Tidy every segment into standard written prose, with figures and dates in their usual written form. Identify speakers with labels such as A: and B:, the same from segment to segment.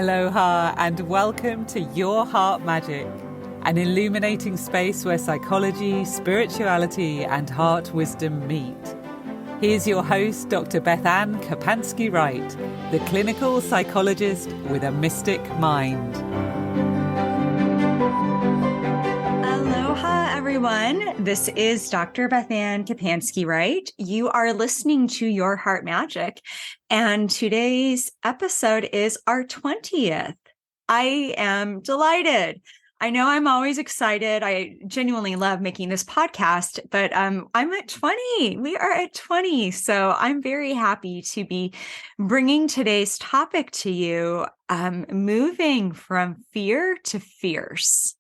A: Aloha and welcome to Your Heart Magic, an illuminating space where psychology, spirituality and heart wisdom meet. Here's your host, Dr. BethAnne Wright, the clinical psychologist with a mystic mind.
B: Aloha, everyone. This is Dr. BethAnne Wright. You are listening to Your Heart Magic, and today's episode is our 20th. I am delighted. I know I'm always excited. I genuinely love making this podcast, but I'm at 20. We are at 20. So I'm very happy to be bringing today's topic to you. Moving from fear to fierce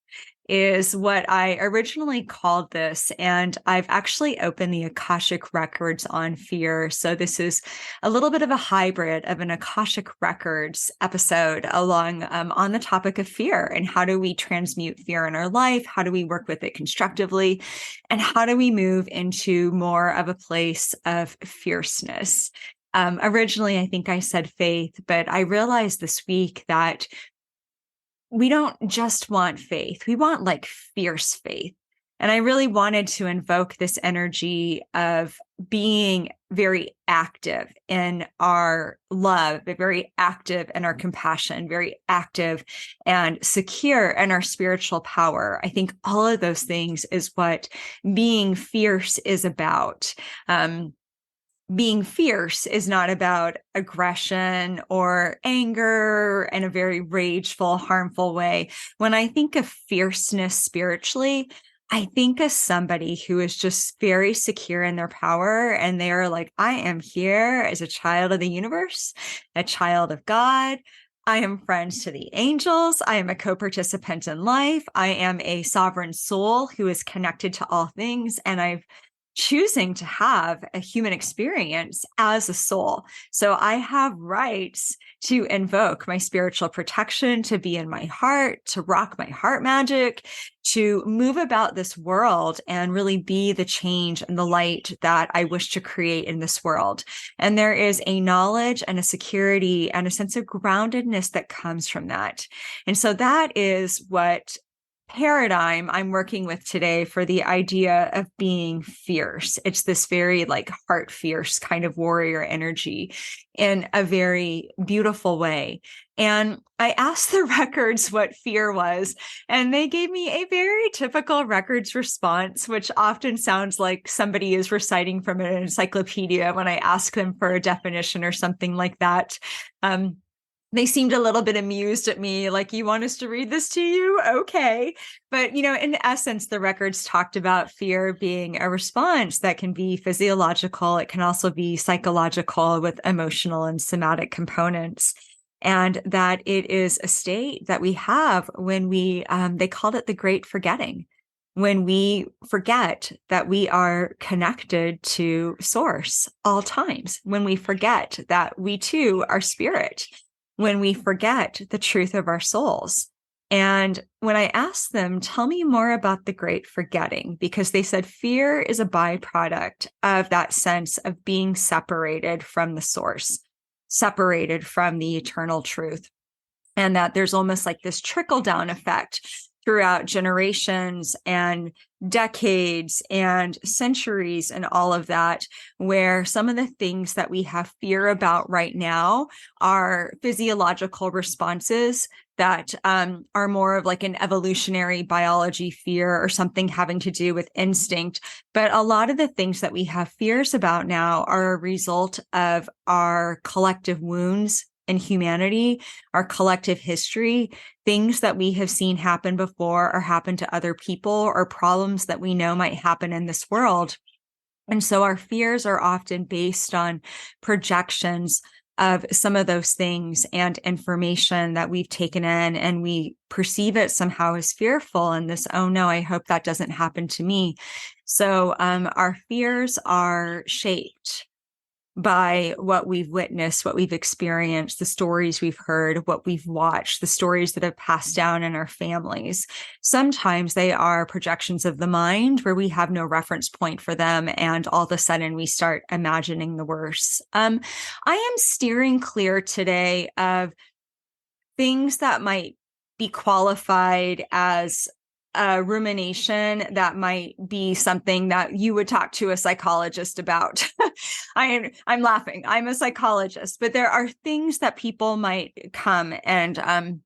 B: is what I originally called this. And I've actually opened the Akashic Records on fear. So this is a little bit of a hybrid of an Akashic Records episode along on the topic of fear and how do we transmute fear in our life? How do we work with it constructively? And how do we move into more of a place of fierceness? Originally, I think I said faith, but I realized this week that we don't just want faith. We want like fierce faith. And I really wanted to invoke this energy of being very active in our love, very active in our compassion, very active and secure in our spiritual power. I think all of those things is what being fierce is about. Being fierce is not about aggression or anger in a very rageful, harmful way. When I think of fierceness spiritually, I think of somebody who is just very secure in their power. And they're like, I am here as a child of the universe, a child of God. I am friends to the angels. I am a co-participant in life. I am a sovereign soul who is connected to all things. And I've choosing to have a human experience as a soul. So I have rights to invoke my spiritual protection, to be in my heart, to rock my heart magic, to move about this world and really be the change and the light that I wish to create in this world. And there is a knowledge and a security and a sense of groundedness that comes from that. And so that is what paradigm I'm working with today for the idea of being fierce. It's this very like heart fierce kind of warrior energy in a very beautiful way. And I asked the records what fear was, and they gave me a very typical records response, which often sounds like somebody is reciting from an encyclopedia when I ask them for a definition or something like that. They seemed a little bit amused at me, like, you want us to read this to you? Okay. But, in essence, the records talked about fear being a response that can be physiological. It can also be psychological with emotional and somatic components. And that it is a state that we have when they called it the great forgetting, when we forget that we are connected to source all times, when we forget that we too are spirit, when we forget the truth of our souls. And when I asked them, tell me more about the great forgetting, because they said fear is a byproduct of that sense of being separated from the source, separated from the eternal truth, and that there's almost like this trickle-down effect throughout generations and decades and centuries and all of that, where some of the things that we have fear about right now are physiological responses that are more of like an evolutionary biology fear or something having to do with instinct. But a lot of the things that we have fears about now are a result of our collective wounds in humanity, our collective history, things that we have seen happen before or happen to other people, or problems that we know might happen in this world. And so our fears are often based on projections of some of those things and information that we've taken in, and we perceive it somehow as fearful, and this, oh no, I hope that doesn't happen to me. So our fears are shaped by what we've witnessed, what we've experienced, the stories we've heard, what we've watched, the stories that have passed down in our families. Sometimes they are projections of the mind where we have no reference point for them, and all of a sudden we start imagining the worst. I am steering clear today of things that might be qualified as a rumination that might be something that you would talk to a psychologist about. I'm laughing. I'm a psychologist, but there are things that people might come and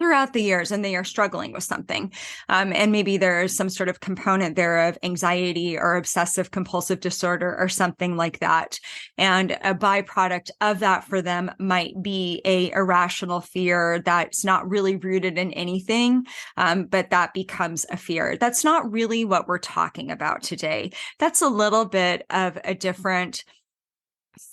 B: throughout the years, and they are struggling with something. And maybe there's some sort of component there of anxiety or obsessive compulsive disorder or something like that. And a byproduct of that for them might be a irrational fear that's not really rooted in anything, but that becomes a fear. That's not really what we're talking about today. That's a little bit of a different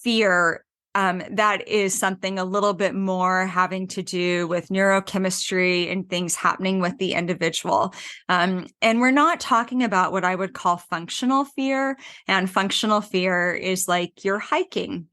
B: fear. That is something a little bit more having to do with neurochemistry and things happening with the individual. And we're not talking about what I would call functional fear. And functional fear is like you're hiking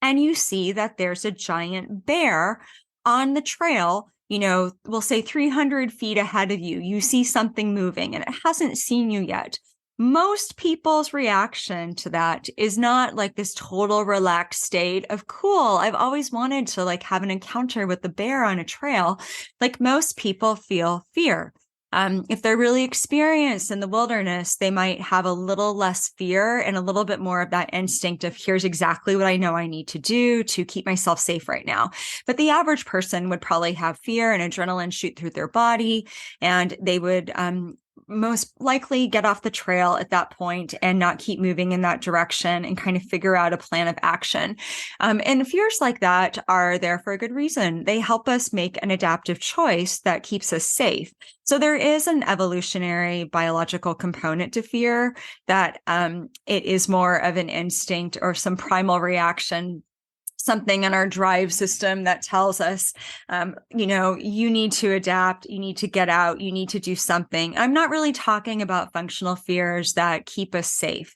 B: and you see that there's a giant bear on the trail. We'll say 300 feet ahead of you. You see something moving and it hasn't seen you yet. Most people's reaction to that is not like this total relaxed state of cool. I've always wanted to like have an encounter with the bear on a trail. Like most people feel fear. If they're really experienced in the wilderness, they might have a little less fear and a little bit more of that instinct of here's exactly what I know I need to do to keep myself safe right now. But the average person would probably have fear and adrenaline shoot through their body, and they would most likely get off the trail at that point and not keep moving in that direction and kind of figure out a plan of action. And fears like that are there for a good reason. They help us make an adaptive choice that keeps us safe. So there is an evolutionary biological component to fear that it is more of an instinct or some primal reaction, something in our drive system that tells us, you need to adapt, you need to get out, you need to do something. I'm not really talking about functional fears that keep us safe.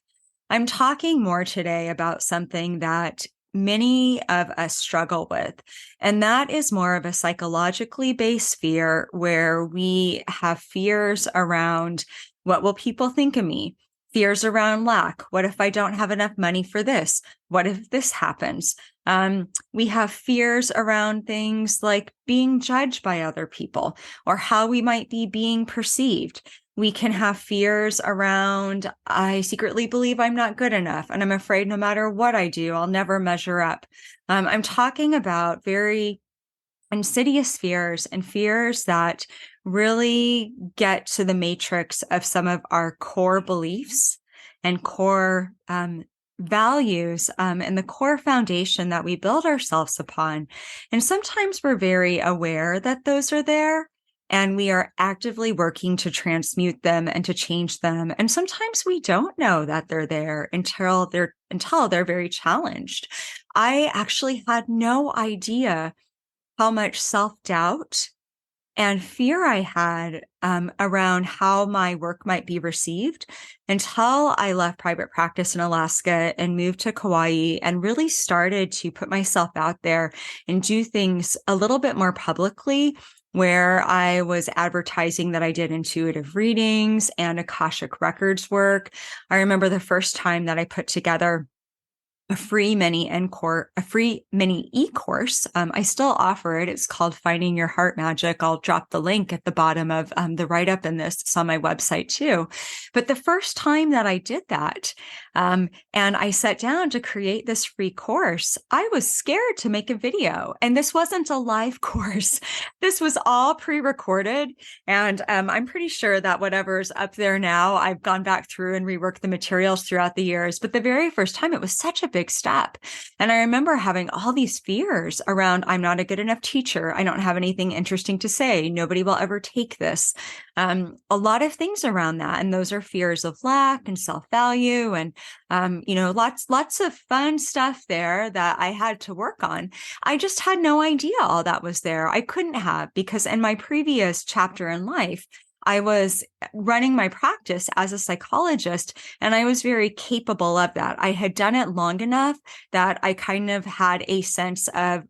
B: I'm talking more today about something that many of us struggle with, and that is more of a psychologically based fear where we have fears around what will people think of me? Fears around lack. What if I don't have enough money for this? What if this happens? We have fears around things like being judged by other people or how we might be being perceived. We can have fears around, I secretly believe I'm not good enough, and I'm afraid no matter what I do, I'll never measure up. I'm talking about very insidious fears and fears that really get to the matrix of some of our core beliefs and core values and the core foundation that we build ourselves upon. And sometimes we're very aware that those are there, and we are actively working to transmute them and to change them. And sometimes we don't know that they're there until they're very challenged. I actually had no idea how much self-doubt and fear I had around how my work might be received until I left private practice in Alaska and moved to Kauai and really started to put myself out there and do things a little bit more publicly, where I was advertising that I did intuitive readings and Akashic Records work. I remember the first time that I put together a free mini e-course. I still offer it. It's called Finding Your Heart Magic. I'll drop the link at the bottom of the write-up in this. It's on my website too. But the first time that I did that, and I sat down to create this free course, I was scared to make a video. And this wasn't a live course. This was all pre-recorded. And I'm pretty sure that whatever's up there now, I've gone back through and reworked the materials throughout the years. But the very first time, it was such a big step. And I remember having all these fears around, I'm not a good enough teacher. I don't have anything interesting to say. Nobody will ever take this. A lot of things around that. And those are fears of lack and self-value and, lots of fun stuff there that I had to work on. I just had no idea all that was there. I couldn't have, because in my previous chapter in life, I was running my practice as a psychologist, and I was very capable of that. I had done it long enough that I kind of had a sense of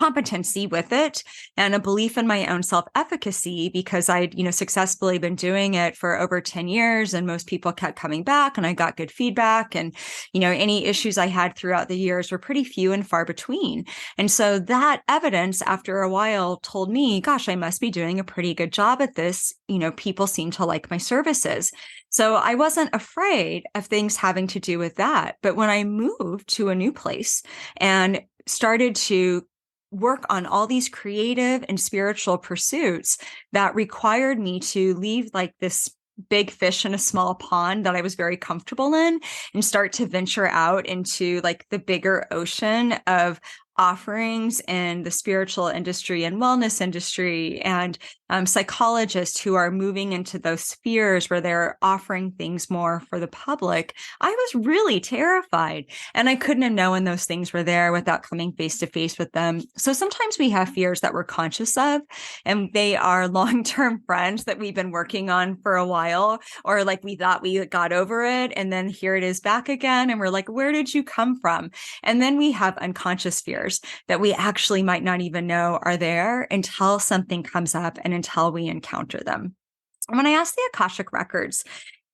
B: competency with it and a belief in my own self-efficacy, because I'd, successfully been doing it for over 10 years and most people kept coming back and I got good feedback. And, any issues I had throughout the years were pretty few and far between. And so that evidence after a while told me, gosh, I must be doing a pretty good job at this. People seem to like my services. So I wasn't afraid of things having to do with that. But when I moved to a new place and started to work on all these creative and spiritual pursuits that required me to leave like this big fish in a small pond that I was very comfortable in and start to venture out into like the bigger ocean of offerings in the spiritual industry and wellness industry, and psychologists who are moving into those spheres where they're offering things more for the public. I was really terrified, and I couldn't have known those things were there without coming face to face with them. So sometimes we have fears that we're conscious of, and they are long-term friends that we've been working on for a while, or like we thought we got over it, and then here it is back again, and we're like, where did you come from? And then we have unconscious fears that we actually might not even know are there until something comes up and until we encounter them. When I asked the Akashic Records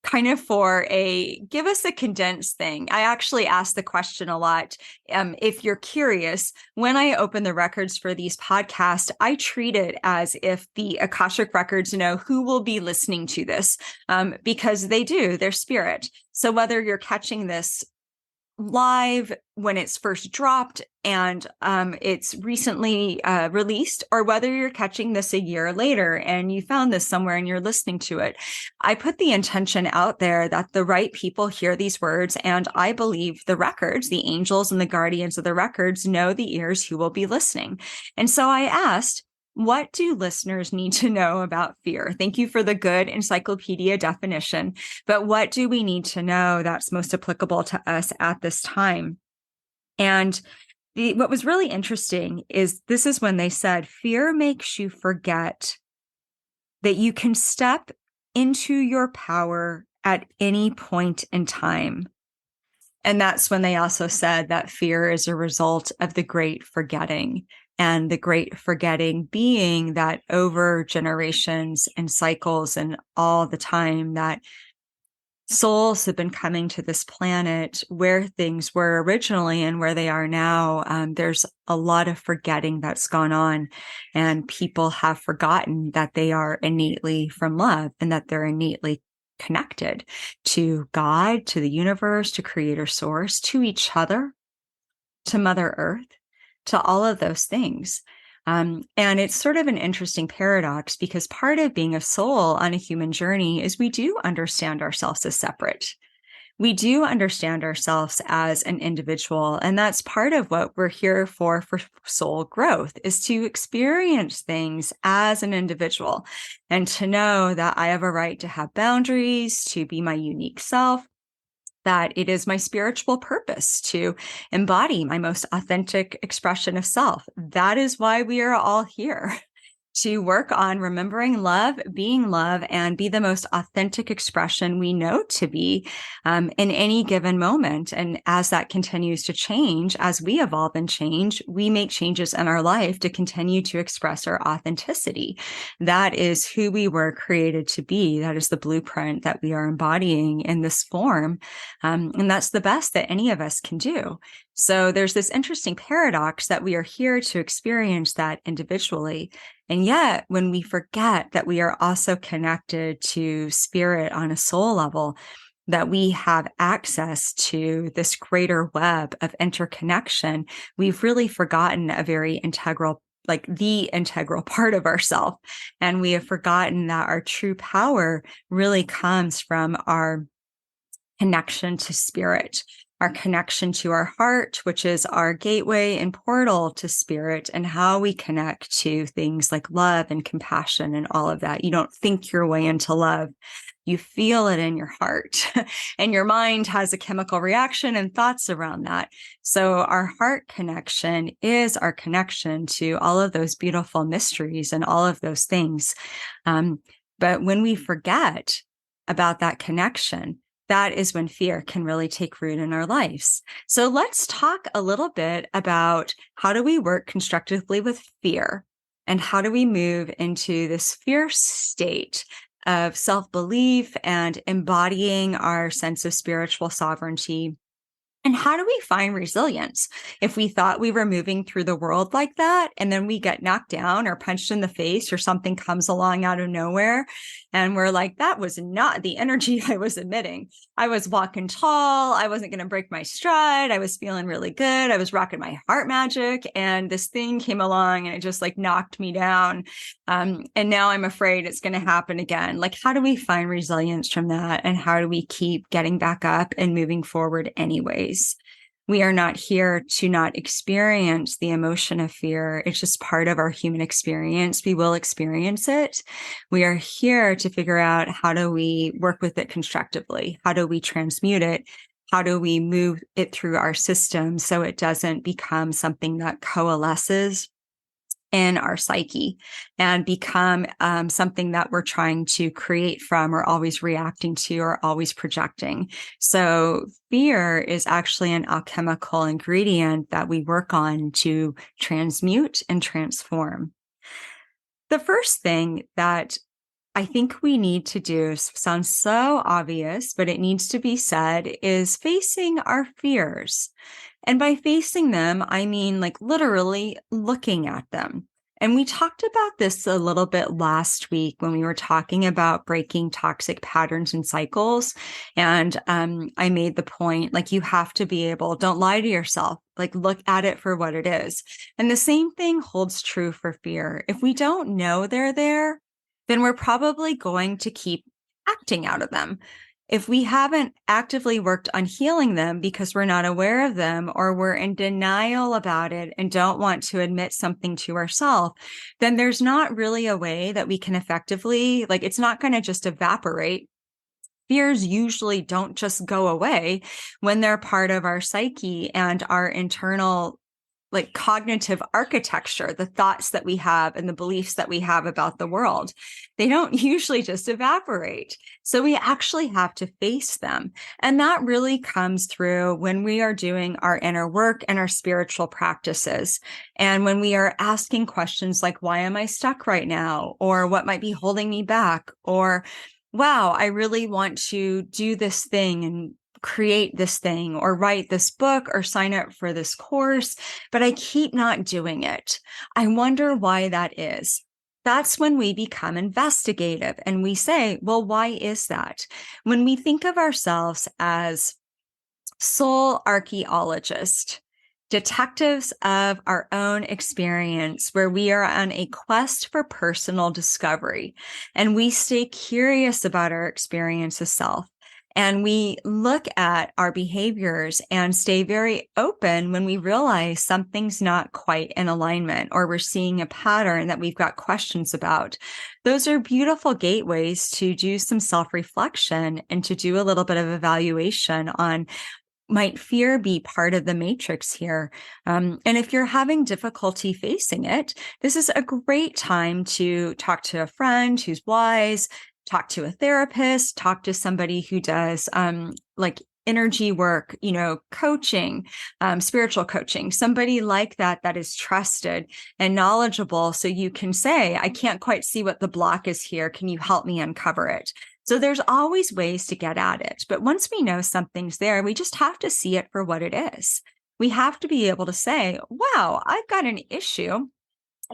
B: kind of give us a condensed thing, I actually ask the question a lot. If you're curious, when I open the records for these podcasts, I treat it as if the Akashic Records know who will be listening to this, because they do, they're spirit. So whether you're catching this live when it's first dropped and it's recently released, or whether you're catching this a year later and you found this somewhere and you're listening to it, I put the intention out there that the right people hear these words, and I believe the records, the angels and the guardians of the records, know the ears who will be listening. And so I asked, what do listeners need to know about fear? Thank you for the good encyclopedia definition. But what do we need to know that's most applicable to us at this time? And what was really interesting is this is when they said, fear makes you forget that you can step into your power at any point in time. And that's when they also said that fear is a result of the great forgetting. And the great forgetting being that over generations and cycles and all the time that souls have been coming to this planet where things were originally and where they are now, there's a lot of forgetting that's gone on, and people have forgotten that they are innately from love and that they're innately connected to God, to the universe, to Creator Source, to each other, to Mother Earth, to all of those things. And it's sort of an interesting paradox, because part of being a soul on a human journey is we do understand ourselves as separate. We do understand ourselves as an individual. And that's part of what we're here for soul growth, is to experience things as an individual and to know that I have a right to have boundaries, to be my unique self, that it is my spiritual purpose to embody my most authentic expression of self. That is why we are all here, to work on remembering love, being love, and be the most authentic expression we know to be in any given moment. And as that continues to change, as we evolve and change, we make changes in our life to continue to express our authenticity. That is who we were created to be. That is the blueprint that we are embodying in this form. And that's the best that any of us can do. So there's this interesting paradox that we are here to experience that individually. And yet, when we forget that we are also connected to spirit on a soul level, that we have access to this greater web of interconnection, we've really forgotten a very integral, like the integral part of ourselves. And we have forgotten that our true power really comes from our connection to spirit, our connection to our heart, which is our gateway and portal to spirit, and how we connect to things like love and compassion and all of that. You don't think your way into love. You feel it in your heart, and your mind has a chemical reaction and thoughts around that. So our heart connection is our connection to all of those beautiful mysteries and all of those things. But when we forget about that connection, that is when fear can really take root in our lives. So let's talk a little bit about how do we work constructively with fear, and how do we move into this fierce state of self-belief and embodying our sense of spiritual sovereignty. And how do we find resilience if we thought we were moving through the world like that, and then we get knocked down or punched in the face, or something comes along out of nowhere, and we're like, that was not the energy I was emitting. I was walking tall. I wasn't going to break my stride. I was feeling really good. I was rocking my heart magic, and this thing came along and it just like knocked me down. And now I'm afraid it's going to happen again. Like, how do we find resilience from that? And how do we keep getting back up and moving forward anyways? We are not here to not experience the emotion of fear. It's just part of our human experience. We will experience it. We are here to figure out, how do we work with it constructively? How do we transmute it? How do we move it through our system so it doesn't become something that coalesces in our psyche and become something that we're trying to create from, or always reacting to, or always projecting. So fear is actually an alchemical ingredient that we work on to transmute and transform. The first thing that I think we need to do, sounds so obvious, but it needs to be said, is facing our fears. And by facing them, I mean like literally looking at them. And we talked about this a little bit last week when we were talking about breaking toxic patterns and cycles. And I made the point, like, you have to be able, don't lie to yourself, like look at it for what it is. And the same thing holds true for fear. If we don't know they're there, then we're probably going to keep acting out of them. If we haven't actively worked on healing them because we're not aware of them, or we're in denial about it and don't want to admit something to ourselves, then there's not really a way that we can effectively, like, it's not going to just evaporate. Fears usually don't just go away when they're part of our psyche and our internal, like, cognitive architecture, the thoughts that we have and the beliefs that we have about the world. They don't usually just evaporate. So we actually have to face them. And that really comes through when we are doing our inner work and our spiritual practices. And when we are asking questions like, why am I stuck right now? Or what might be holding me back? Or, wow, I really want to do this thing and create this thing, or write this book, or sign up for this course, but I keep not doing it. I wonder why that is. That's when we become investigative and we say, well, why is that? When we think of ourselves as soul archaeologists, detectives of our own experience, where we are on a quest for personal discovery, and we stay curious about our experience of self. And we look at our behaviors and stay very open when we realize something's not quite in alignment, or we're seeing a pattern that we've got questions about. Those are beautiful gateways to do some self-reflection and to do a little bit of evaluation on, might fear be part of the matrix here? And if you're having difficulty facing it, this is a great time to talk to a friend who's wise, talk to a therapist, talk to somebody who does like energy work, coaching, spiritual coaching, somebody like that, that is trusted and knowledgeable. So you can say, I can't quite see what the block is here. Can you help me uncover it? So there's always ways to get at it. But once we know something's there, we just have to see it for what it is. We have to be able to say, wow, I've got an issue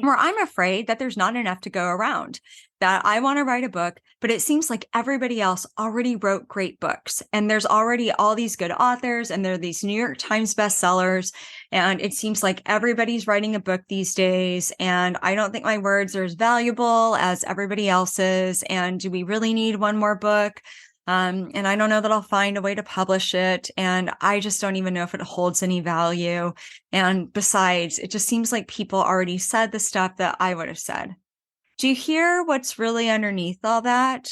B: where I'm afraid that there's not enough to go around, that I want to write a book, but it seems like everybody else already wrote great books. And there's already all these good authors, and there are these New York Times bestsellers. And it seems like everybody's writing a book these days. And I don't think my words are as valuable as everybody else's. And do we really need one more book? And I don't know that I'll find a way to publish it. And I just don't even know if it holds any value. And besides, it just seems like people already said the stuff that I would have said. Do you hear what's really underneath all that?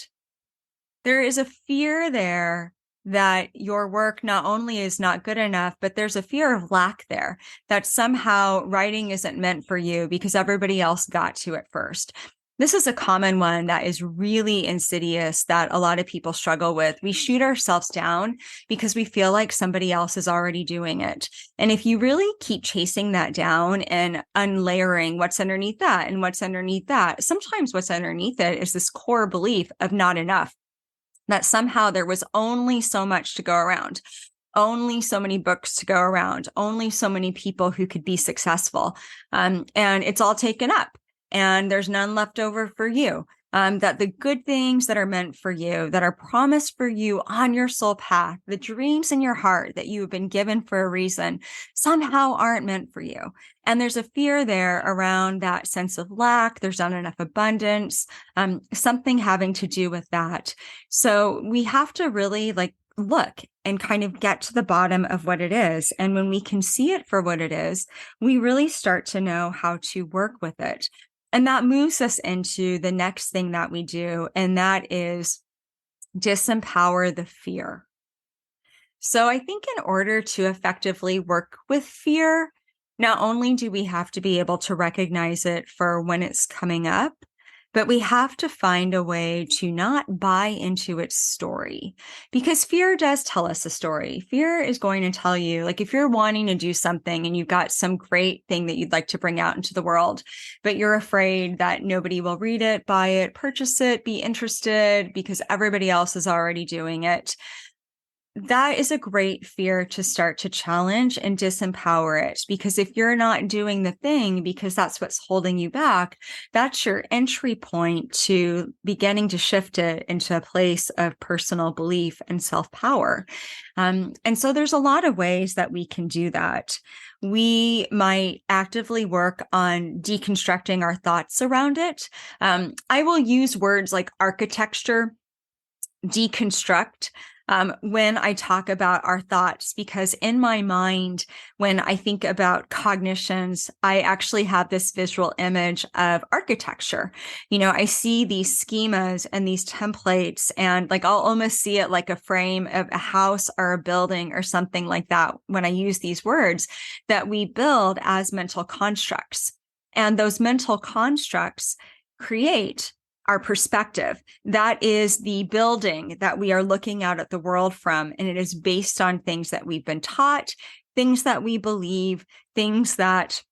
B: There is a fear there that your work not only is not good enough, but there's a fear of lack there, that somehow writing isn't meant for you because everybody else got to it first. This is a common one that is really insidious that a lot of people struggle with. We shoot ourselves down because we feel like somebody else is already doing it. And if you really keep chasing that down and unlayering what's underneath that and what's underneath that, sometimes what's underneath it is this core belief of not enough, that somehow there was only so much to go around. Only so many books to go around, only so many people who could be successful. And it's all taken up and there's none left over for you. That the good things that are meant for you, that are promised for you on your soul path, the dreams in your heart that you have been given for a reason, somehow aren't meant for you. And there's a fear there around that sense of lack. There's not enough abundance, something having to do with that. So we have to really look and kind of get to the bottom of what it is. And when we can see it for what it is, we really start to know how to work with it. And that moves us into the next thing that we do, and that is disempower the fear. So I think in order to effectively work with fear, not only do we have to be able to recognize it for when it's coming up, but we have to find a way to not buy into its story, because fear does tell us a story. Fear is going to tell you, if you're wanting to do something and you've got some great thing that you'd like to bring out into the world, but you're afraid that nobody will read it, buy it, purchase it, be interested because everybody else is already doing it. That is a great fear to start to challenge and disempower it, because if you're not doing the thing because that's what's holding you back, that's your entry point to beginning to shift it into a place of personal belief and self-power. And so there's a lot of ways that we can do that. We might actively work on deconstructing our thoughts around it. I will use words like architecture, deconstruct, when I talk about our thoughts, because in my mind, when I think about cognitions, I actually have this visual image of architecture. I see these schemas and these templates, and I'll almost see it like a frame of a house or a building or something like that when I use these words that we build as mental constructs. And those mental constructs create our perspective. That is the building that we are looking out at the world from. And it is based on things that we've been taught, things that we believe, things that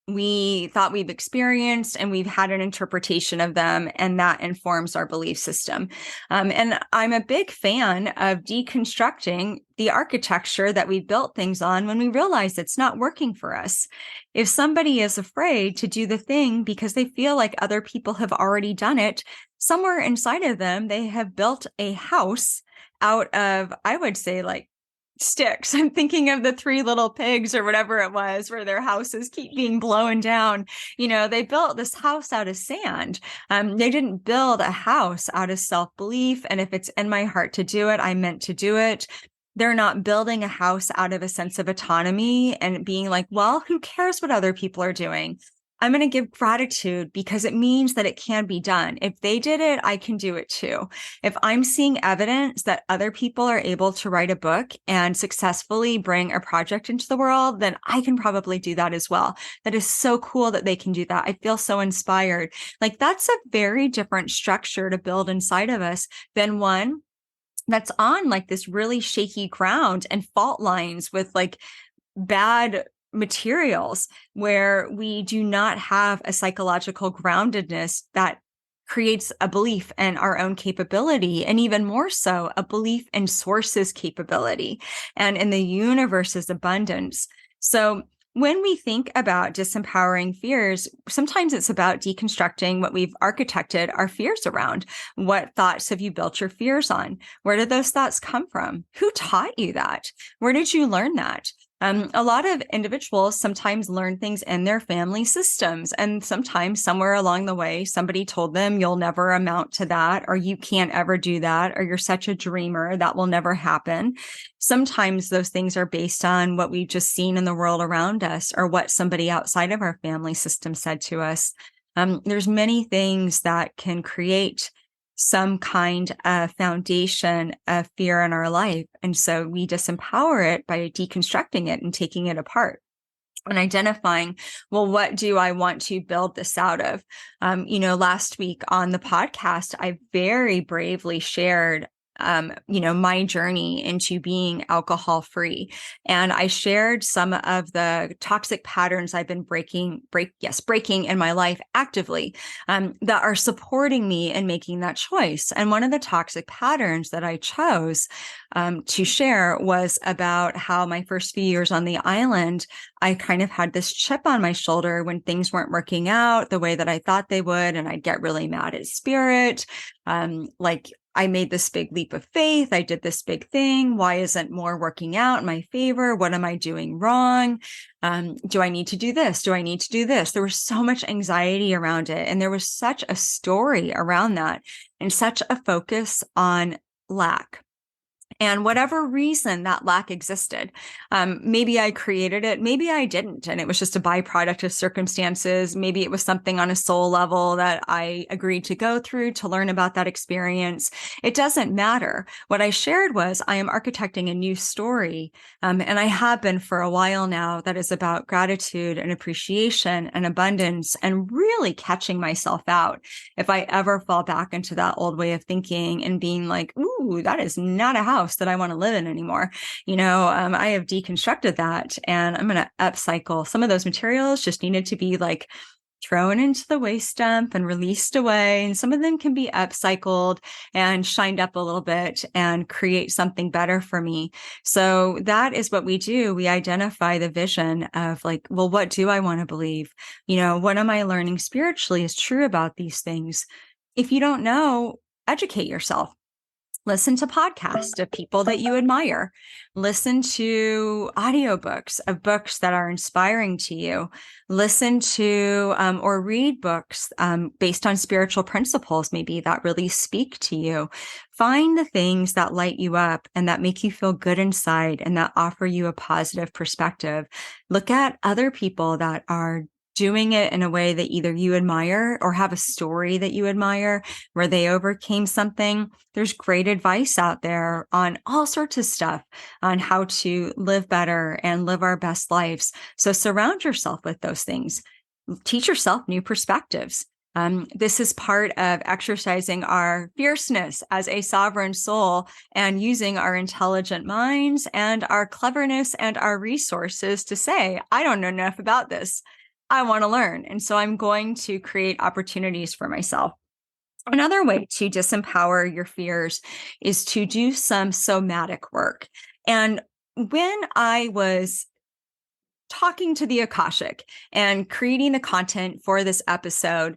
B: we thought we've experienced, and we've had an interpretation of them, and that informs our belief system. And I'm a big fan of deconstructing the architecture that we built things on when we realize it's not working for us. If somebody is afraid to do the thing because they feel like other people have already done it, somewhere inside of them, they have built a house out of, I would say, sticks. I'm thinking of the Three Little Pigs or whatever it was, where their houses keep being blown down. They built this house out of sand. They didn't build a house out of self-belief. And if it's in my heart to do it, I meant to do it. They're not building a house out of a sense of autonomy and being like, well, who cares what other people are doing? I'm going to give gratitude because it means that it can be done. If they did it, I can do it too. If I'm seeing evidence that other people are able to write a book and successfully bring a project into the world, then I can probably do that as well. That is so cool that they can do that. I feel so inspired. That's a very different structure to build inside of us than one that's on this really shaky ground and fault lines with bad materials, where we do not have a psychological groundedness that creates a belief in our own capability, and even more so, a belief in source's capability and in the universe's abundance. So when we think about disempowering fears, sometimes it's about deconstructing what we've architected our fears around. What thoughts have you built your fears on? Where did those thoughts come from? Who taught you that? Where did you learn that? A lot of individuals sometimes learn things in their family systems, and sometimes somewhere along the way, somebody told them, you'll never amount to that, or you can't ever do that, or you're such a dreamer, that will never happen. Sometimes those things are based on what we've just seen in the world around us, or what somebody outside of our family system said to us. There's many things that can create some kind of foundation of fear in our life. And so we disempower it by deconstructing it and taking it apart. and identifying, well, what do I want to build this out of? Last week on the podcast, I very bravely shared my journey into being alcohol free. And I shared some of the toxic patterns I've been breaking in my life actively, that are supporting me in making that choice. And one of the toxic patterns that I chose to share was about how my first few years on the island, I kind of had this chip on my shoulder when things weren't working out the way that I thought they would. And I'd get really mad at spirit. Like I made this big leap of faith. I did this big thing. Why isn't more working out in my favor? What am I doing wrong? Do I need to do this? Do I need to do this? There was so much anxiety around it. And there was such a story around that and such a focus on lack. And whatever reason that lack existed, maybe I created it, maybe I didn't, and it was just a byproduct of circumstances. Maybe it was something on a soul level that I agreed to go through to learn about that experience. It doesn't matter. What I shared was I am architecting a new story, and I have been for a while now, that is about gratitude and appreciation and abundance, and really catching myself out if I ever fall back into that old way of thinking and being like, ooh, that is not a house that I want to live in anymore. I have deconstructed that, and I'm going to upcycle some of those materials. Just needed to be like thrown into the waste dump and released away. And some of them can be upcycled and shined up a little bit and create something better for me. So that is what we do. We identify the vision of like, well, what do I want to believe? What am I learning spiritually is true about these things? If you don't know, educate yourself. Listen to podcasts of people that you admire. Listen to audiobooks of books that are inspiring to you. Listen to or read books based on spiritual principles, maybe that really speak to you. Find the things that light you up and that make you feel good inside and that offer you a positive perspective. Look at other people that are doing it in a way that either you admire or have a story that you admire where they overcame something. There's great advice out there on all sorts of stuff on how to live better and live our best lives. So surround yourself with those things. Teach yourself new perspectives. This is part of exercising our fierceness as a sovereign soul and using our intelligent minds and our cleverness and our resources to say, I don't know enough about this. I want to learn. And so I'm going to create opportunities for myself. Another way to disempower your fears is to do some somatic work. And when I was talking to the Akashic and creating the content for this episode,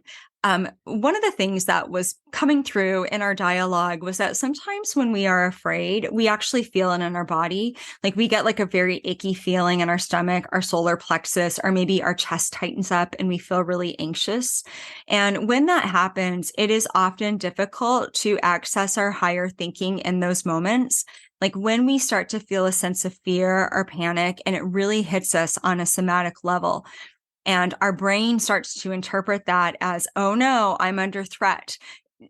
B: one of the things that was coming through in our dialogue was that sometimes when we are afraid, we actually feel it in our body. Like we get like a very icky feeling in our stomach, our solar plexus, or maybe our chest tightens up and we feel really anxious. And when that happens, it is often difficult to access our higher thinking in those moments. Like when we start to feel a sense of fear or panic, and it really hits us on a somatic level. And our brain starts to interpret that as, oh no, I'm under threat.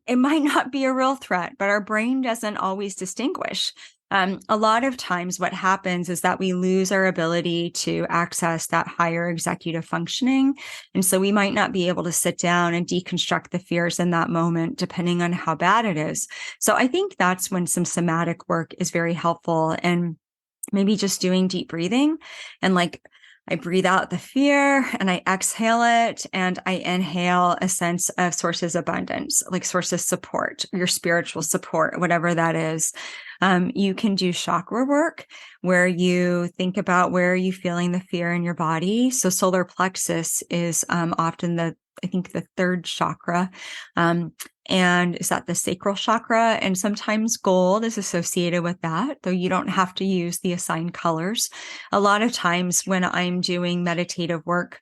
B: It might not be a real threat, but our brain doesn't always distinguish. A lot of times what happens is that we lose our ability to access that higher executive functioning. And so we might not be able to sit down and deconstruct the fears in that moment, depending on how bad it is. So I think that's when some somatic work is very helpful, and maybe just doing deep breathing and like, I breathe out the fear and I exhale it, and I inhale a sense of sources abundance, like sources support, your spiritual support, whatever that is. You can do chakra work where you think about where are you feeling the fear in your body. So solar plexus is often the third chakra. And is that the sacral chakra? And sometimes gold is associated with that, though you don't have to use the assigned colors. A lot of times when I'm doing meditative work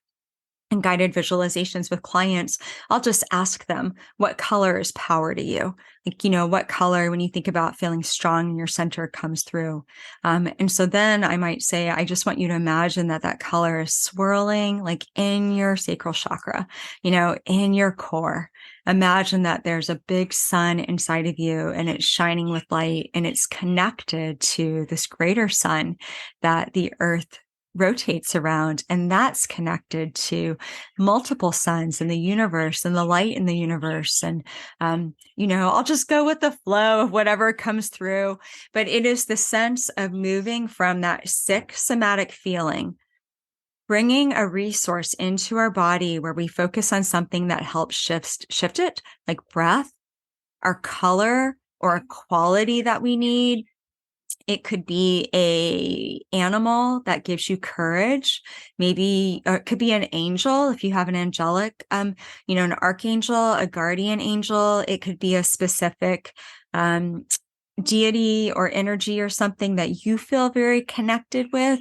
B: and guided visualizations with clients, I'll just ask them, what color is power to you? Like, what color, when you think about feeling strong in your center, comes through? And so then I might say, I just want you to imagine that color is swirling like in your sacral chakra, in your core. Imagine that there's a big sun inside of you and it's shining with light, and it's connected to this greater sun that the earth rotates around, and that's connected to multiple suns in the universe and the light in the universe. And, I'll just go with the flow of whatever comes through. But it is the sense of moving from that sick somatic feeling, bringing a resource into our body where we focus on something that helps shift it, like breath, our color, or a quality that we need. It could be a animal that gives you courage. Maybe, or it could be an angel if you have an angelic, an archangel, a guardian angel. It could be a specific deity or energy or something that you feel very connected with.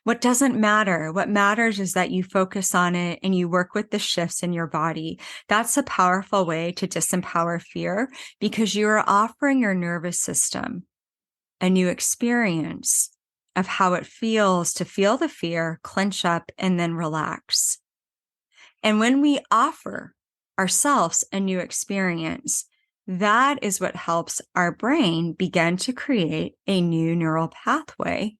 B: What doesn't matter. What matters is that you focus on it and you work with the shifts in your body. That's a powerful way to disempower fear, because you're offering your nervous system a new experience of how it feels to feel the fear, clench up, and then relax. And when we offer ourselves a new experience, that is what helps our brain begin to create a new neural pathway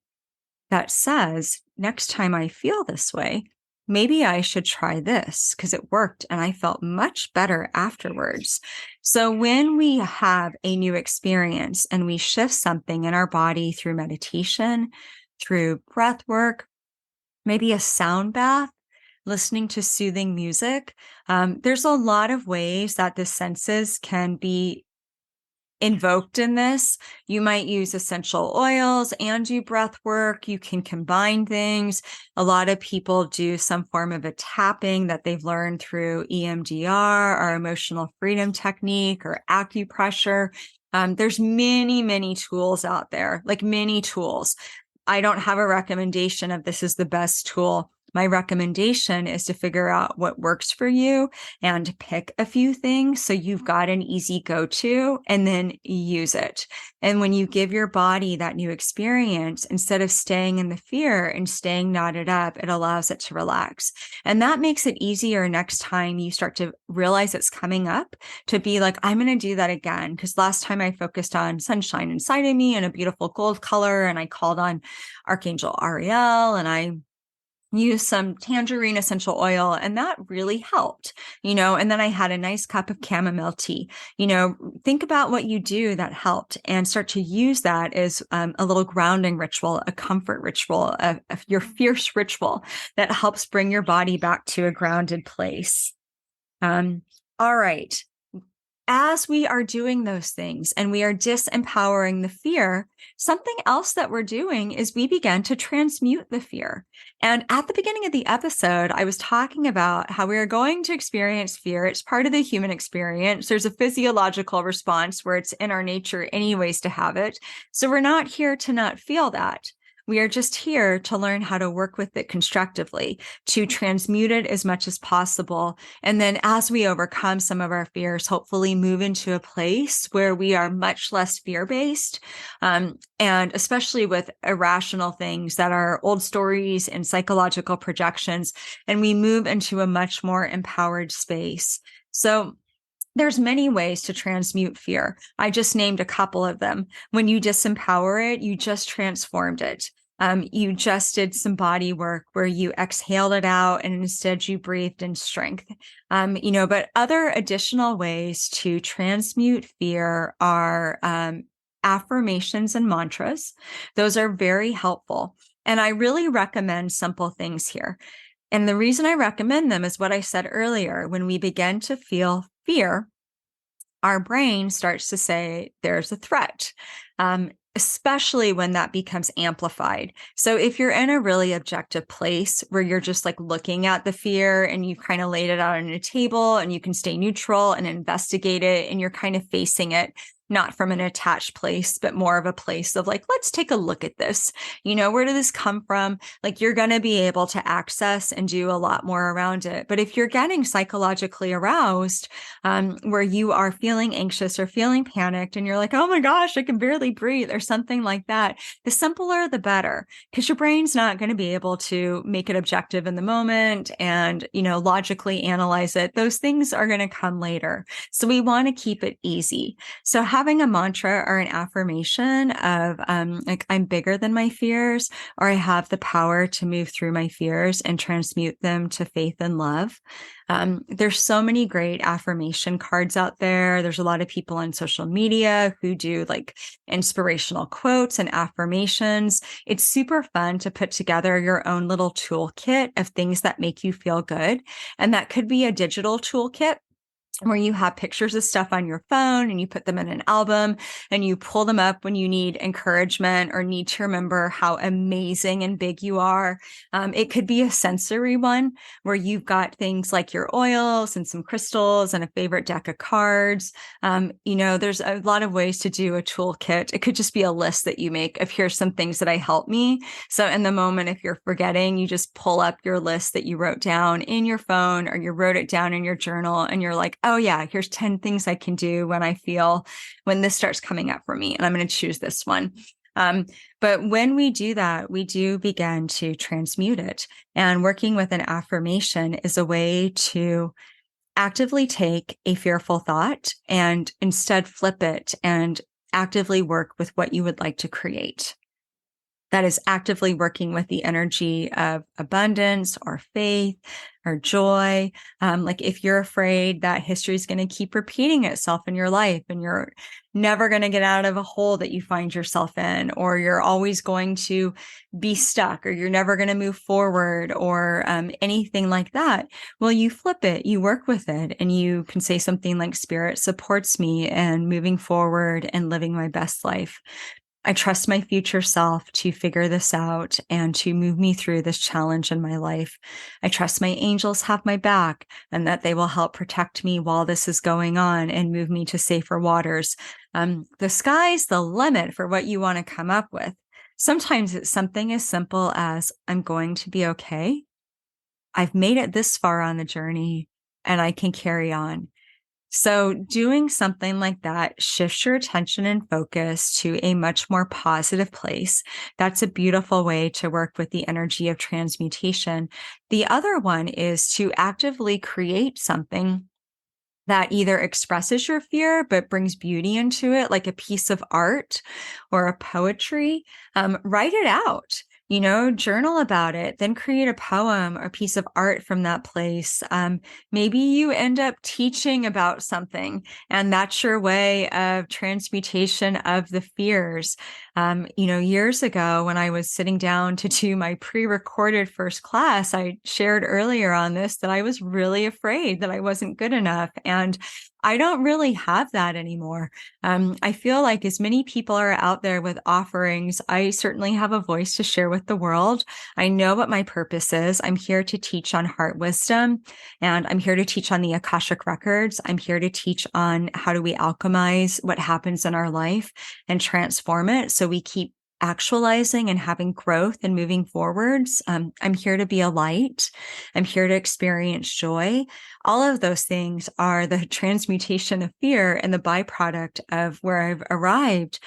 B: that says, next time I feel this way, maybe I should try this because it worked and I felt much better afterwards. So when we have a new experience and we shift something in our body through meditation, through breath work, maybe a sound bath, listening to soothing music, there's a lot of ways that the senses can be invoked in this. You might use essential oils and do breath work. You can combine things. A lot of people do some form of a tapping that they've learned through EMDR or emotional freedom technique or acupressure. There's many, many tools out there, like many tools. I don't have a recommendation of this is the best tool. My recommendation is to figure out what works for you and pick a few things so you've got an easy go-to and then use it. And when you give your body that new experience, instead of staying in the fear and staying knotted up, it allows it to relax. And that makes it easier next time you start to realize it's coming up to be like, I'm going to do that again. Because last time I focused on sunshine inside of me and a beautiful gold color, and I called on Archangel Ariel, and I use some tangerine essential oil, and that really helped, and then I had a nice cup of chamomile tea. Think about what you do that helped and start to use that as a little grounding ritual, a comfort ritual, your fierce ritual that helps bring your body back to a grounded place. All right. As we are doing those things and we are disempowering the fear, something else that we're doing is we begin to transmute the fear. And at the beginning of the episode, I was talking about how we are going to experience fear. It's part of the human experience. There's a physiological response where it's in our nature anyways to have it. So we're not here to not feel that. We are just here to learn how to work with it constructively, to transmute it as much as possible. And then as we overcome some of our fears, hopefully move into a place where we are much less fear-based, and especially with irrational things that are old stories and psychological projections, and we move into a much more empowered space. So there's many ways to transmute fear. I just named a couple of them. When you disempower it, you just transformed it. You just did some body work where you exhaled it out and instead you breathed in strength. But other additional ways to transmute fear are affirmations and mantras. Those are very helpful. And I really recommend simple things here. And the reason I recommend them is what I said earlier. When we begin to feel fear, our brain starts to say there's a threat, especially when that becomes amplified. So if you're in a really objective place where you're just like looking at the fear and you kind of laid it out on a table and you can stay neutral and investigate it and you're kind of facing it, not from an attached place, but more of a place of like, let's take a look at this. Where did this come from? Like you're going to be able to access and do a lot more around it. But if you're getting psychologically aroused, where you are feeling anxious or feeling panicked and you're like, oh my gosh, I can barely breathe or something like that, the simpler, the better, because your brain's not going to be able to make it objective in the moment and, logically analyze it. Those things are going to come later. So we want to keep it easy. So how having a mantra or an affirmation of like, I'm bigger than my fears, or I have the power to move through my fears and transmute them to faith and love. There's so many great affirmation cards out there. There's a lot of people on social media who do like inspirational quotes and affirmations. It's super fun to put together your own little toolkit of things that make you feel good. And that could be a digital toolkit where you have pictures of stuff on your phone and you put them in an album and you pull them up when you need encouragement or need to remember how amazing and big you are. It could be a sensory one where you've got things like your oils and some crystals and a favorite deck of cards. There's a lot of ways to do a toolkit. It could just be a list that you make of here's some things that help me. So in the moment, if you're forgetting, you just pull up your list that you wrote down in your phone or you wrote it down in your journal and you're like, oh yeah, here's 10 things I can do when this starts coming up for me. And I'm going to choose this one. But when we do that, we do begin to transmute it. And working with an affirmation is a way to actively take a fearful thought and instead flip it and actively work with what you would like to create. That is actively working with the energy of abundance or faith or joy. Like if you're afraid that history is going to keep repeating itself in your life and you're never going to get out of a hole that you find yourself in, or you're always going to be stuck, or you're never going to move forward, or anything like that. Well, you flip it, you work with it, and you can say something like, Spirit supports me in moving forward and living my best life. I trust my future self to figure this out and to move me through this challenge in my life. I trust my angels have my back and that they will help protect me while this is going on and move me to safer waters. The sky's the limit for what you want to come up with. Sometimes it's something as simple as, I'm going to be okay. I've made it this far on the journey and I can carry on. So doing something like that shifts your attention and focus to a much more positive place. That's a beautiful way to work with the energy of transmutation. The other one is to actively create something that either expresses your fear, but brings beauty into it, like a piece of art or a poetry. Write it out. Journal about it, then create a poem or piece of art from that place. Maybe you end up teaching about something, and that's your way of transmutation of the fears. Years ago, when I was sitting down to do my pre-recorded first class, I shared earlier on this that I was really afraid that I wasn't good enough. And I don't really have that anymore. I feel like as many people are out there with offerings, I certainly have a voice to share with the world. I know what my purpose is. I'm here to teach on heart wisdom, and I'm here to teach on the Akashic Records. I'm here to teach on how do we alchemize what happens in our life and transform it so we keep actualizing and having growth and moving forwards. I'm here to be a light. I'm here to experience joy. All of those things are the transmutation of fear and the byproduct of where I've arrived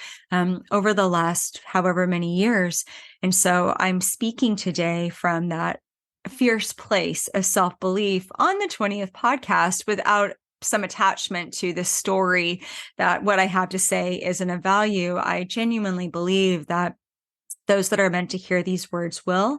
B: over the last however many years. And so I'm speaking today from that fierce place of self-belief on the 20th podcast without some attachment to the story that what I have to say isn't of value. I genuinely believe that those that are meant to hear these words will,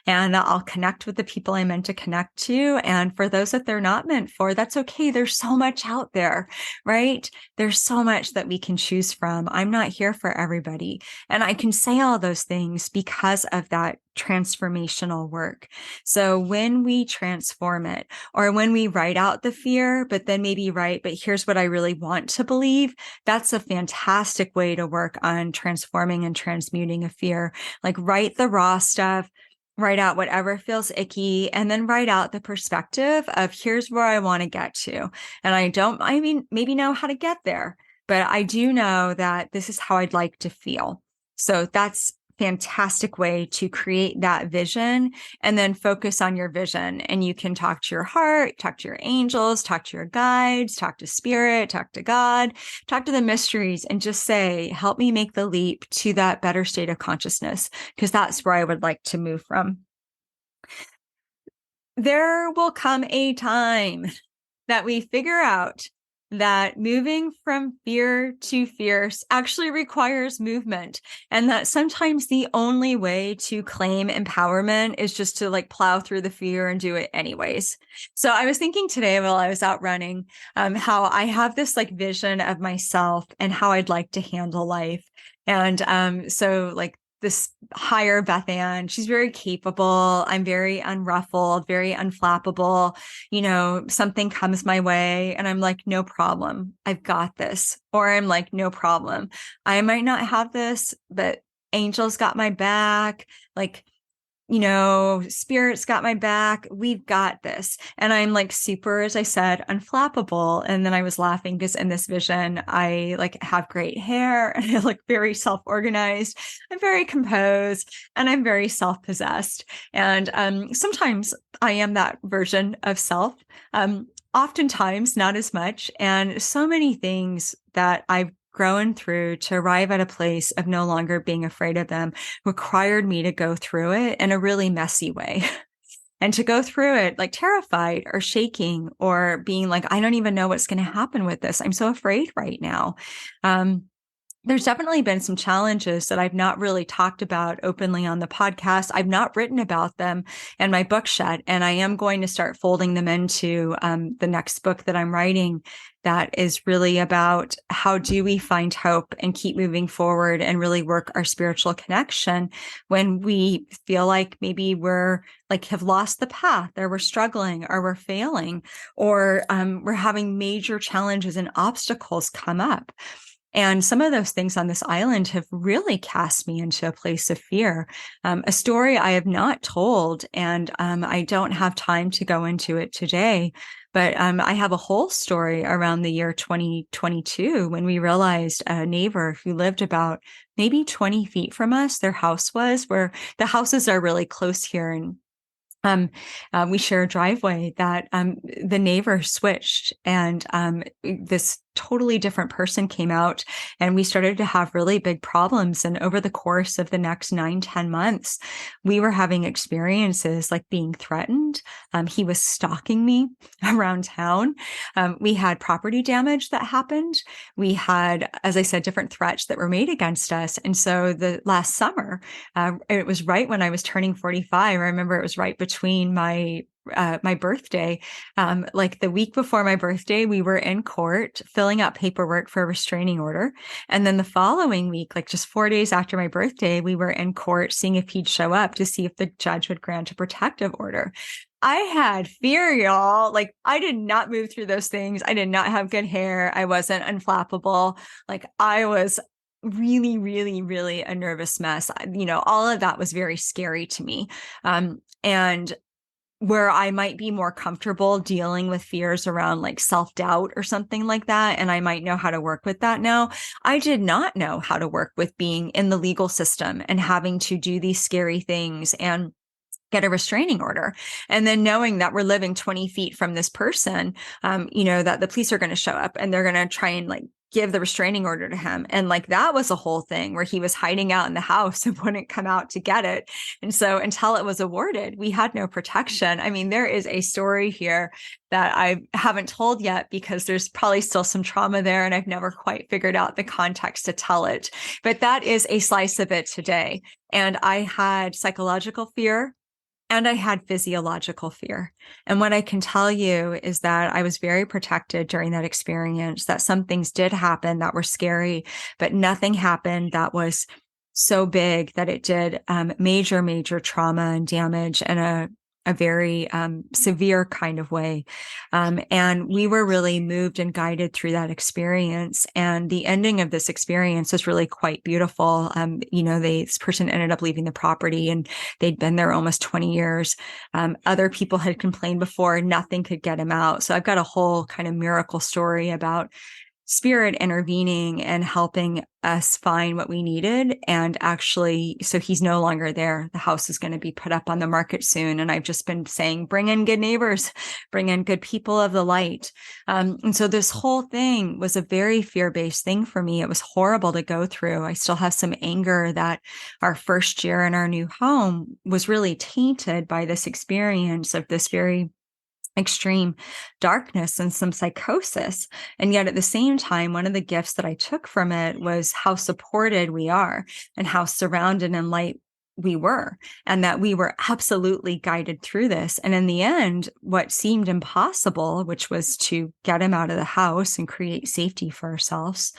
B: and I'll connect with the people I'm meant to connect to. And for those that they're not meant for, that's okay. There's so much out there, right? There's so much that we can choose from. I'm not here for everybody. And I can say all those things because of that transformational work. So when we transform it, or when we write out the fear, but then maybe write, but here's what I really want to believe, that's a fantastic way to work on transforming and transmuting a fear. Like write the raw stuff, write out whatever feels icky, and then write out the perspective of here's where I want to get to. And maybe know how to get there, but I do know that this is how I'd like to feel. So that's fantastic way to create that vision and then focus on your vision. And you can talk to your heart, talk to your angels, talk to your guides, talk to spirit, talk to God, talk to the mysteries, and just say, help me make the leap to that better state of consciousness, because that's where I would like to move from. There will come a time that we figure out that moving from fear to fierce actually requires movement, and that sometimes the only way to claim empowerment is just to like plow through the fear and do it anyways. So I was thinking today while I was out running, how I have this like vision of myself and how I'd like to handle life. And so like this higher BethAnne, she's very capable. I'm very unruffled, very unflappable. Something comes my way and I'm like, no problem. I've got this. Or I'm like, no problem. I might not have this, but angels got my back. Like, spirit's got my back. We've got this. And I'm like super, as I said, unflappable. And then I was laughing because in this vision, I like have great hair and I look very self-organized. I'm very composed and I'm very self-possessed. And sometimes I am that version of self. Oftentimes not as much. And so many things that I've grown through to arrive at a place of no longer being afraid of them required me to go through it in a really messy way. And to go through it like terrified or shaking or being like, I don't even know what's going to happen with this. I'm so afraid right now. There's definitely been some challenges that I've not really talked about openly on the podcast. I've not written about them in my book shed, and I am going to start folding them into the next book that I'm writing that is really about how do we find hope and keep moving forward and really work our spiritual connection when we feel like maybe we're like have lost the path or we're struggling or we're failing or we're having major challenges and obstacles come up. And some of those things on this island have really cast me into a place of fear. A story I have not told, and I don't have time to go into it today, but I have a whole story around the year 2022 when we realized a neighbor who lived about maybe 20 feet from us, their house was, where the houses are really close here. And we share a driveway that the neighbor switched, and this totally different person came out, and we started to have really big problems. And over the course of the next 9-10 months, we were having experiences like being threatened. He was stalking me around town. We had property damage that happened. We had, as I said, different threats that were made against us. And so the last summer, it was right when I was turning 45. I remember it was right between my birthday. Like the week before my birthday, we were in court filling out paperwork for a restraining order. And then the following week, like just 4 days after my birthday, we were in court seeing if he'd show up to see if the judge would grant a protective order. I had fear, y'all. Like I did not move through those things. I did not have good hair. I wasn't unflappable. Like I was really, really, really a nervous mess. All of that was very scary to me. And where I might be more comfortable dealing with fears around like self-doubt or something like that, and I might know how to work with that now, I did not know how to work with being in the legal system and having to do these scary things and get a restraining order. And then knowing that we're living 20 feet from this person, that the police are going to show up and they're going to try and like give the restraining order to him. And like that was a whole thing where he was hiding out in the house and wouldn't come out to get it. And so until it was awarded, we had no protection. I mean, there is a story here that I haven't told yet because there's probably still some trauma there and I've never quite figured out the context to tell it. But that is a slice of it today. And I had psychological fear. And I had physiological fear. And what I can tell you is that I was very protected during that experience, that some things did happen that were scary, but nothing happened that was so big that it did major, major trauma and damage in a very severe kind of way. And we were really moved and guided through that experience. And the ending of this experience was really quite beautiful. This person ended up leaving the property and they'd been there almost 20 years. Other people had complained before, nothing could get him out. So I've got a whole kind of miracle story about spirit intervening and helping us find what we needed. And actually, so he's no longer there. The house is going to be put up on the market soon. And I've just been saying, bring in good neighbors, bring in good people of the light. And so this whole thing was a very fear-based thing for me. It was horrible to go through. I still have some anger that our first year in our new home was really tainted by this experience of this very extreme darkness and some psychosis. And yet at the same time, one of the gifts that I took from it was how supported we are and how surrounded in light we were, and that we were absolutely guided through this. And in the end, what seemed impossible, which was to get him out of the house and create safety for ourselves.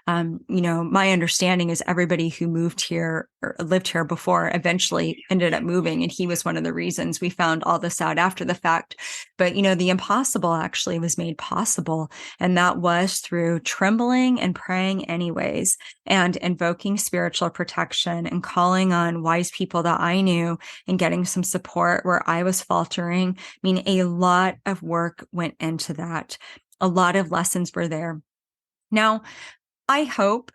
B: My understanding is everybody who moved here or lived here before eventually ended up moving. And he was one of the reasons. We found all this out after the fact. But, the impossible actually was made possible. And that was through trembling and praying anyways, and invoking spiritual protection and calling on wise people that I knew and getting some support where I was faltering. I mean, a lot of work went into that. A lot of lessons were there. Now, I hope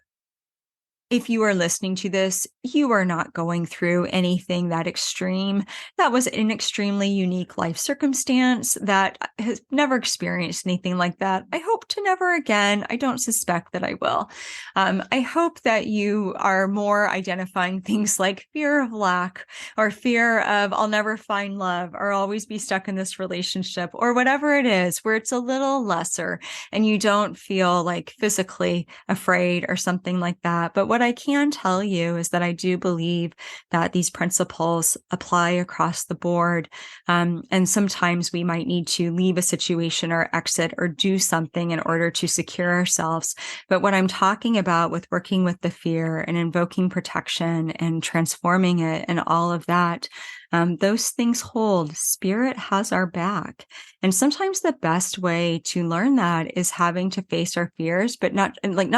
B: if you are listening to this, you are not going through anything that extreme. That was an extremely unique life circumstance that has never experienced anything like that. I hope to never again. I don't suspect that I will. I hope that you are more identifying things like fear of lack or fear of I'll never find love or always be stuck in this relationship or whatever it is, where it's a little lesser and you don't feel like physically afraid or something like that. But what I can tell you is that I do believe that these principles apply across the board. And sometimes we might need to leave a situation or exit or do something in order to secure ourselves. But what I'm talking about with working with the fear and invoking protection and transforming it and all of that, those things hold. Spirit has our back. And sometimes the best way to learn that is having to face our fears, but not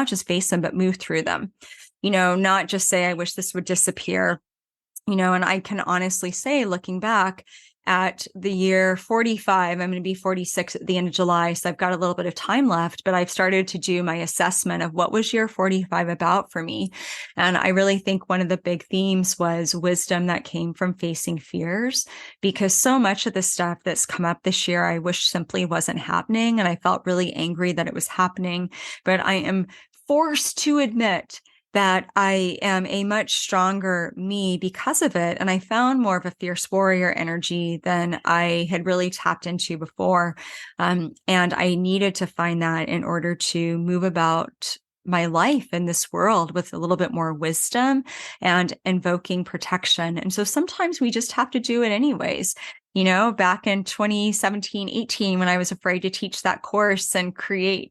B: just face them, but move through them. Not just say, I wish this would disappear, and I can honestly say, looking back at the year 45, I'm going to be 46 at the end of July. So I've got a little bit of time left, but I've started to do my assessment of what was year 45 about for me. And I really think one of the big themes was wisdom that came from facing fears, because so much of the stuff that's come up this year, I wish simply wasn't happening. And I felt really angry that it was happening, but I am forced to admit that I am a much stronger me because of it. And I found more of a fierce warrior energy than I had really tapped into before. And I needed to find that in order to move about my life in this world with a little bit more wisdom and invoking protection. And so sometimes we just have to do it anyways. Back in 2017, 18, when I was afraid to teach that course and create,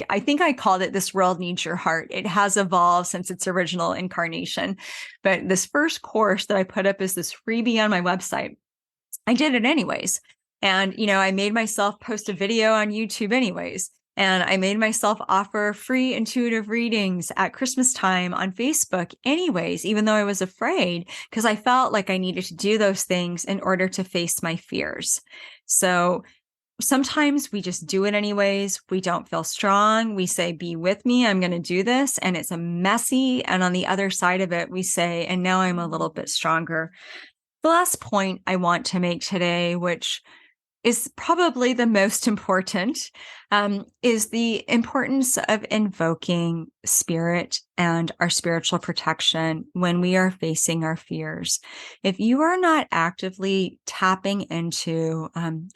B: I think I called it This World Needs Your Heart. It has evolved since its original incarnation. But this first course that I put up as this freebie on my website, I did it anyways. And, I made myself post a video on YouTube anyways. And I made myself offer free intuitive readings at Christmas time on Facebook anyways, even though I was afraid, because I felt like I needed to do those things in order to face my fears. So sometimes we just do it anyways. We don't feel strong. We say, be with me. I'm going to do this. And it's a messy. And on the other side of it, we say, and now I'm a little bit stronger. The last point I want to make today, which is probably the most important, is the importance of invoking spirit and our spiritual protection when we are facing our fears. If you are not actively tapping into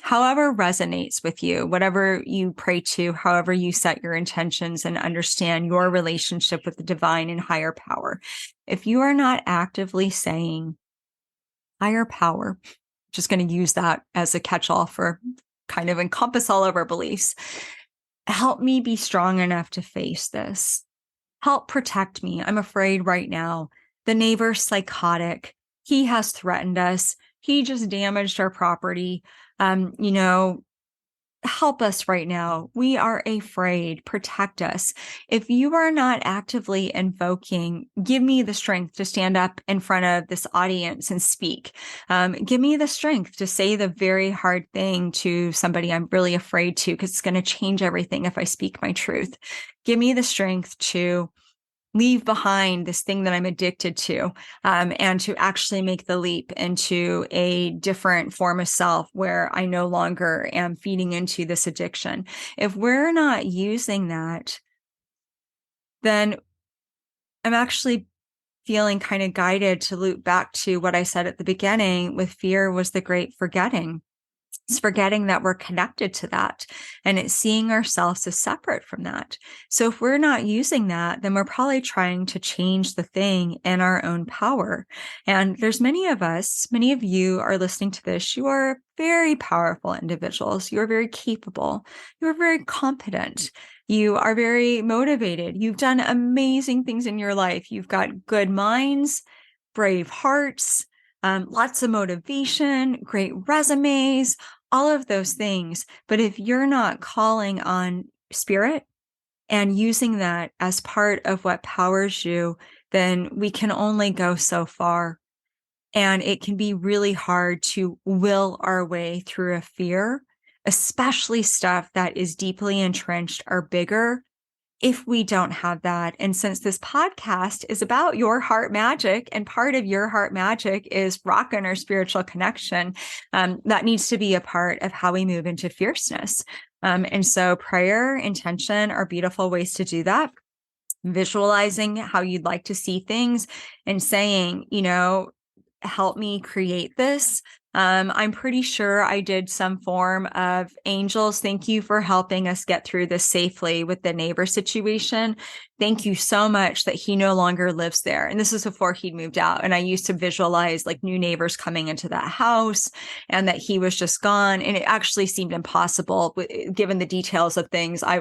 B: however resonates with you, whatever you pray to, however you set your intentions and understand your relationship with the divine and higher power, if you are not actively saying, higher power, just going to use that as a catch-all for kind of encompass all of our beliefs. Help me be strong enough to face this. Help protect me. I'm afraid right now. The neighbor's psychotic. He has threatened us. He just damaged our property. Help us right now. We are afraid. Protect us. If you are not actively invoking, give me the strength to stand up in front of this audience and speak. Give me the strength to say the very hard thing to somebody I'm really afraid to, because it's going to change everything if I speak my truth. Give me the strength to leave behind this thing that I'm addicted to, and to actually make the leap into a different form of self where I no longer am feeding into this addiction. If we're not using that, then I'm actually feeling kind of guided to loop back to what I said at the beginning with fear was the great forgetting. It's forgetting that we're connected to that, and it's seeing ourselves as separate from that. So if we're not using that, then we're probably trying to change the thing in our own power. And there's many of us, many of you are listening to this. You are very powerful individuals. You're very capable. You're very competent. You are very motivated. You've done amazing things in your life. You've got good minds, brave hearts, lots of motivation, great resumes, all of those things. But if you're not calling on spirit and using that as part of what powers you, then we can only go so far. And it can be really hard to will our way through a fear, especially stuff that is deeply entrenched or bigger, if we don't have that. And since this podcast is about your heart magic, and part of your heart magic is rocking our spiritual connection, that needs to be a part of how we move into fierceness. And so prayer, intention are beautiful ways to do that. Visualizing how you'd like to see things and saying, help me create this. I'm pretty sure I did some form of angels. Thank you for helping us get through this safely with the neighbor situation. Thank you so much that he no longer lives there. And this is before he'd moved out. And I used to visualize like new neighbors coming into that house and that he was just gone. And it actually seemed impossible given the details of things. I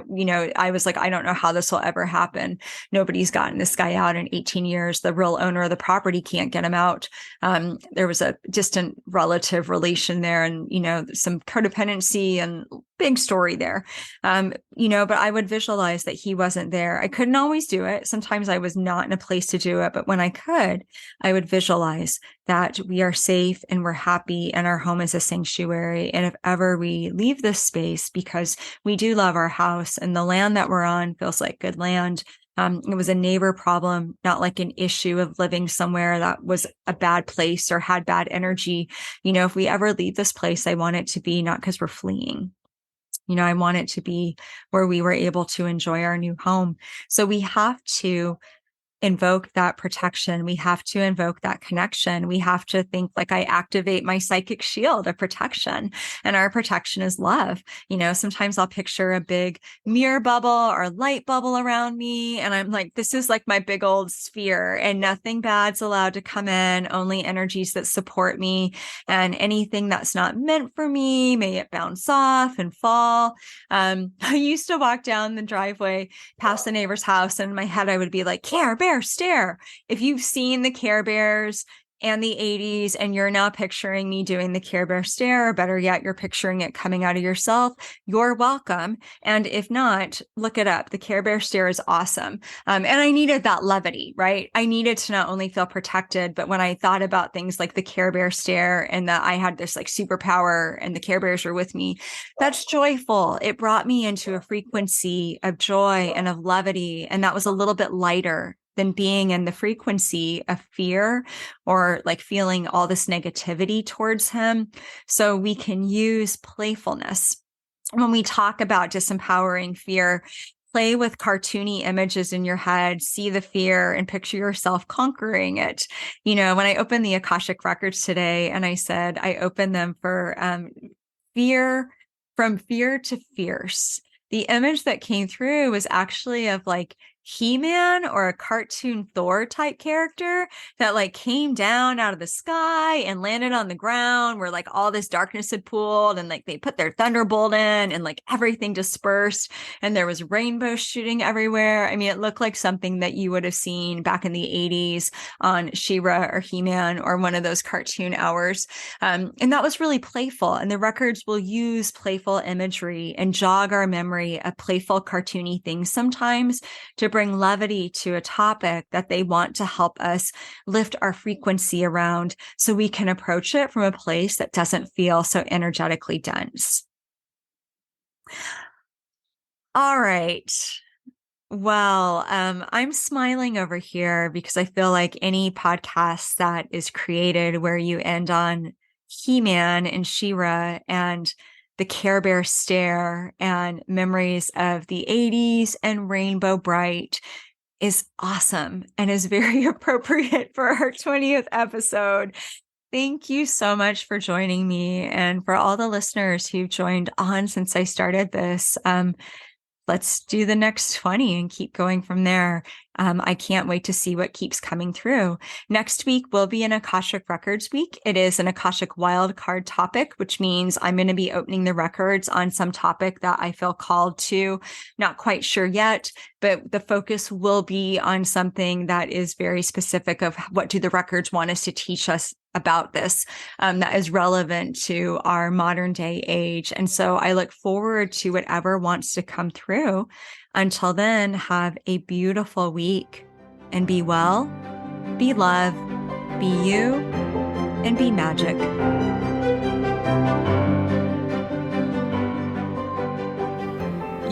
B: was like, I don't know how this will ever happen. Nobody's gotten this guy out in 18 years. The real owner of the property can't get him out. There was a distant relative relation there and, some codependency and big story there. But I would visualize that he wasn't there. I couldn't always do it. Sometimes I was not in a place to do it, but when I could, I would visualize that we are safe and we're happy and our home is a sanctuary. And if ever we leave this space, because we do love our house and the land that we're on feels like good land. It was a neighbor problem, not like an issue of living somewhere that was a bad place or had bad energy. If we ever leave this place, I want it to be not because we're fleeing. I want it to be where we were able to enjoy our new home. So we have to invoke that protection. We have to invoke that connection. We have to think like I activate my psychic shield of protection, and our protection is love. Sometimes I'll picture a big mirror bubble or light bubble around me. And I'm like, this is like my big old sphere and nothing bad's allowed to come in, only energies that support me, and anything that's not meant for me, may it bounce off and fall. I used to walk down the driveway past the neighbor's house, and in my head, I would be like, Care Bear stare. If you've seen the Care Bears and the 80s and you're now picturing me doing the Care Bear stare, or better yet, you're picturing it coming out of yourself, you're welcome. And if not, look it up. The Care Bear stare is awesome. And I needed that levity, right? I needed to not only feel protected, but when I thought about things like the Care Bear stare and that I had this like superpower and the Care Bears were with me, that's joyful. It brought me into a frequency of joy and of levity. And that was a little bit lighter than being in the frequency of fear or like feeling all this negativity towards him. So we can use playfulness. When we talk about disempowering fear, play with cartoony images in your head, see the fear and picture yourself conquering it. When I opened the Akashic Records today and I said, I opened them for fear, from fear to fierce. The image that came through was actually of like He-Man or a cartoon Thor type character that like came down out of the sky and landed on the ground where like all this darkness had pooled and like they put their thunderbolt in and like everything dispersed and there was rainbow shooting everywhere. I mean, it looked like something that you would have seen back in the 80s on She-Ra or He-Man or one of those cartoon hours. And that was really playful. And the records will use playful imagery and jog our memory of playful cartoony things sometimes to bring levity to a topic that they want to help us lift our frequency around so we can approach it from a place that doesn't feel so energetically dense. All right. Well, I'm smiling over here because I feel like any podcast that is created where you end on He-Man and She-Ra and the Care Bear stare and memories of the 80s and Rainbow Bright is awesome and is very appropriate for our 20th episode. Thank you so much for joining me, and for all the listeners who've joined on since I started this. Let's do the next 20 and keep going from there. I can't wait to see what keeps coming through. Next week will be an Akashic Records week. It is an Akashic wildcard topic, which means I'm going to be opening the records on some topic that I feel called to. Not quite sure yet, but the focus will be on something that is very specific of what do the records want us to teach us about this, that is relevant to our modern day age. And so I look forward to whatever wants to come through. Until then, have a beautiful week and be well, be love, be you, and be magic.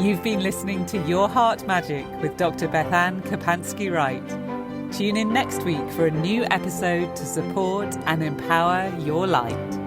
A: You've been listening to Your Heart Magic with Dr. BethAnne Kapansky-Wright. Tune in next week for a new episode to support and empower your light.